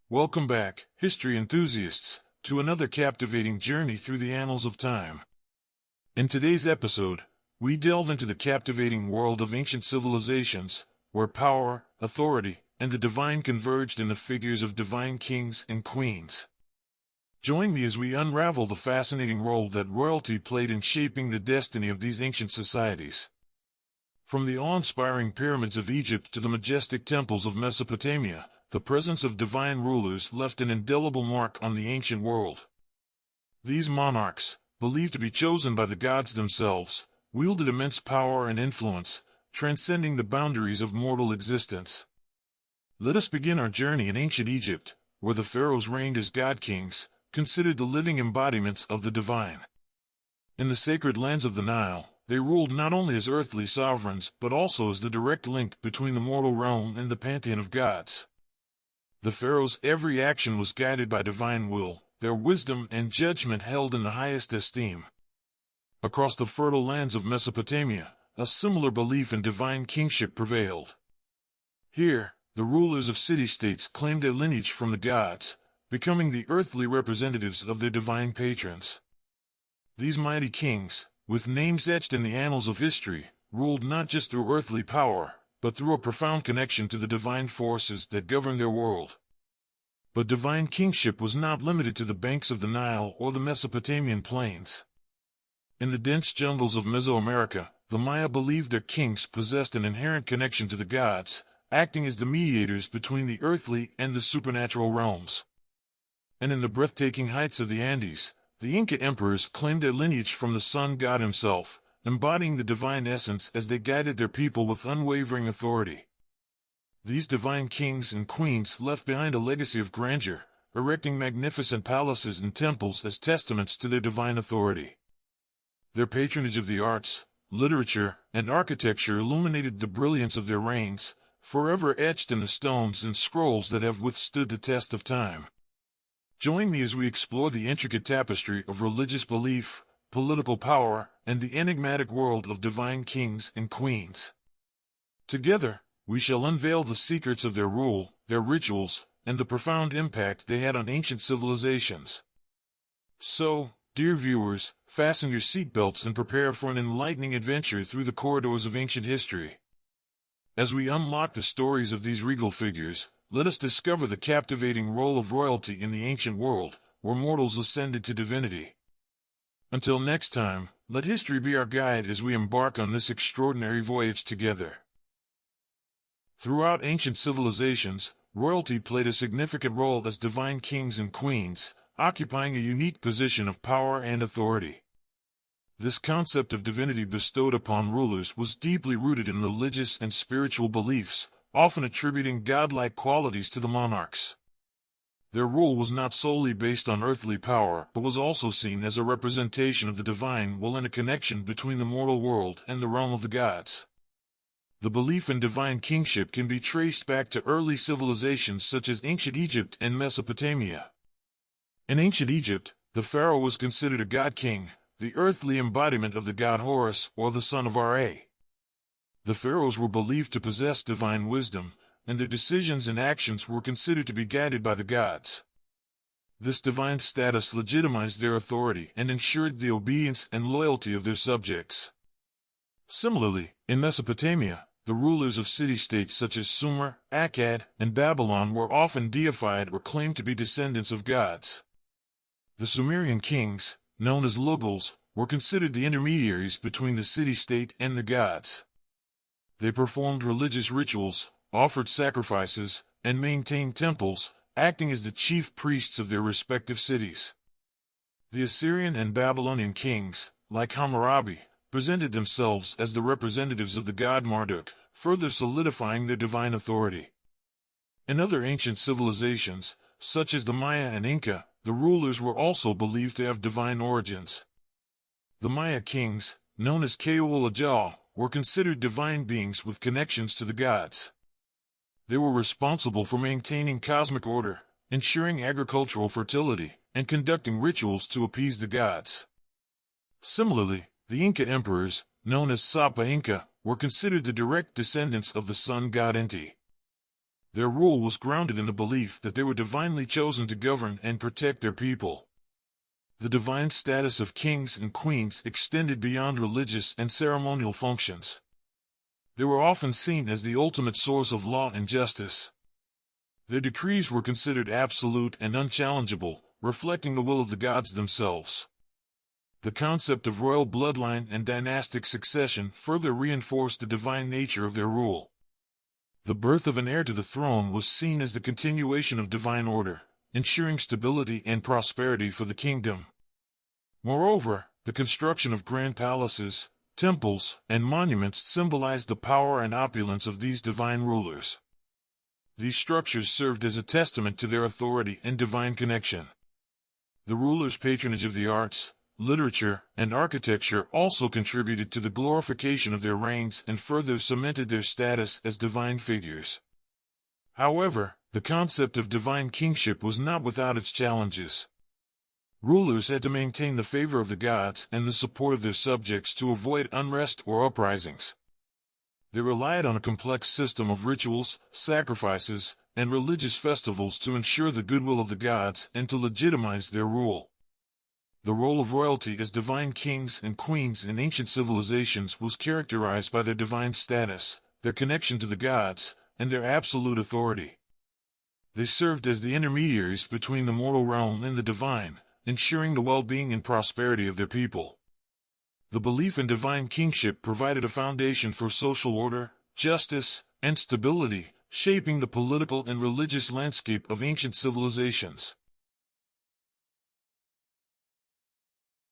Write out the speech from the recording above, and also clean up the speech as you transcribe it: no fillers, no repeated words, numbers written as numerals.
Welcome back, history enthusiasts, to another captivating journey through the annals of time. In today's episode, we delve into the captivating world of ancient civilizations, where power, authority, and the divine converged in the figures of divine kings and queens. Join me as we unravel the fascinating role that royalty played in shaping the destiny of these ancient societies. From the awe-inspiring pyramids of Egypt to the majestic temples of Mesopotamia, the presence of divine rulers left an indelible mark on the ancient world. These monarchs, believed to be chosen by the gods themselves, wielded immense power and influence, transcending the boundaries of mortal existence. Let us begin our journey in ancient Egypt, where the pharaohs reigned as god-kings, considered the living embodiments of the divine. In the sacred lands of the Nile, they ruled not only as earthly sovereigns but also as the direct link between the mortal realm and the pantheon of gods. The pharaohs' every action was guided by divine will, their wisdom and judgment held in the highest esteem. Across the fertile lands of Mesopotamia, a similar belief in divine kingship prevailed. Here, the rulers of city-states claimed their lineage from the gods, becoming the earthly representatives of their divine patrons. These mighty kings, with names etched in the annals of history, ruled not just through earthly power, but through a profound connection to the divine forces that govern their world. But divine kingship was not limited to the banks of the Nile or the Mesopotamian plains. In the dense jungles of Mesoamerica, the Maya believed their kings possessed an inherent connection to the gods, acting as the mediators between the earthly and the supernatural realms. And in the breathtaking heights of the Andes, the Inca emperors claimed their lineage from the sun god himself, embodying the divine essence as they guided their people with unwavering authority. These divine kings and queens left behind a legacy of grandeur, erecting magnificent palaces and temples as testaments to their divine authority. Their patronage of the arts, literature, and architecture illuminated the brilliance of their reigns, forever etched in the stones and scrolls that have withstood the test of time. Join me as we explore the intricate tapestry of religious belief, political power, and the enigmatic world of divine kings and queens. Together, we shall unveil the secrets of their rule, their rituals, and the profound impact they had on ancient civilizations. So, dear viewers, fasten your seatbelts and prepare for an enlightening adventure through the corridors of ancient history. As we unlock the stories of these regal figures, let us discover the captivating role of royalty in the ancient world, where mortals ascended to divinity. Until next time, let history be our guide as we embark on this extraordinary voyage together. Throughout ancient civilizations, royalty played a significant role as divine kings and queens, occupying a unique position of power and authority. This concept of divinity bestowed upon rulers was deeply rooted in religious and spiritual beliefs, often attributing godlike qualities to the monarchs. Their rule was not solely based on earthly power but was also seen as a representation of the divine will and a connection between the mortal world and the realm of the gods. The belief in divine kingship can be traced back to early civilizations such as ancient Egypt and Mesopotamia. In ancient Egypt, the pharaoh was considered a god-king, the earthly embodiment of the god Horus or the son of Ra. The pharaohs were believed to possess divine wisdom, and their decisions and actions were considered to be guided by the gods. This divine status legitimized their authority and ensured the obedience and loyalty of their subjects. Similarly, in Mesopotamia, the rulers of city-states such as Sumer, Akkad, and Babylon were often deified or claimed to be descendants of gods. The Sumerian kings, known as Luguls, were considered the intermediaries between the city-state and the gods. They performed religious rituals, offered sacrifices, and maintained temples, acting as the chief priests of their respective cities. The Assyrian and Babylonian kings, like Hammurabi, presented themselves as the representatives of the god Marduk, further solidifying their divine authority. In other ancient civilizations, such as the Maya and Inca, the rulers were also believed to have divine origins. The Maya kings, known as Quetzalcoatl, were considered divine beings with connections to the gods. They were responsible for maintaining cosmic order, ensuring agricultural fertility, and conducting rituals to appease the gods. Similarly, the Inca emperors, known as Sapa Inca, were considered the direct descendants of the sun god Inti. Their rule was grounded in the belief that they were divinely chosen to govern and protect their people. The divine status of kings and queens extended beyond religious and ceremonial functions. They were often seen as the ultimate source of law and justice. Their decrees were considered absolute and unchallengeable, reflecting the will of the gods themselves. The concept of royal bloodline and dynastic succession further reinforced the divine nature of their rule. The birth of an heir to the throne was seen as the continuation of divine order, ensuring stability and prosperity for the kingdom. Moreover, the construction of grand palaces, temples, and monuments symbolized the power and opulence of these divine rulers. These structures served as a testament to their authority and divine connection. The rulers' patronage of the arts, literature, and architecture also contributed to the glorification of their reigns and further cemented their status as divine figures. However, the concept of divine kingship was not without its challenges. Rulers had to maintain the favor of the gods and the support of their subjects to avoid unrest or uprisings. They relied on a complex system of rituals, sacrifices, and religious festivals to ensure the goodwill of the gods and to legitimize their rule. The role of royalty as divine kings and queens in ancient civilizations was characterized by their divine status, their connection to the gods, and their absolute authority. They served as the intermediaries between the mortal realm and the divine, ensuring the well-being and prosperity of their people. The belief in divine kingship provided a foundation for social order, justice, and stability, shaping the political and religious landscape of ancient civilizations.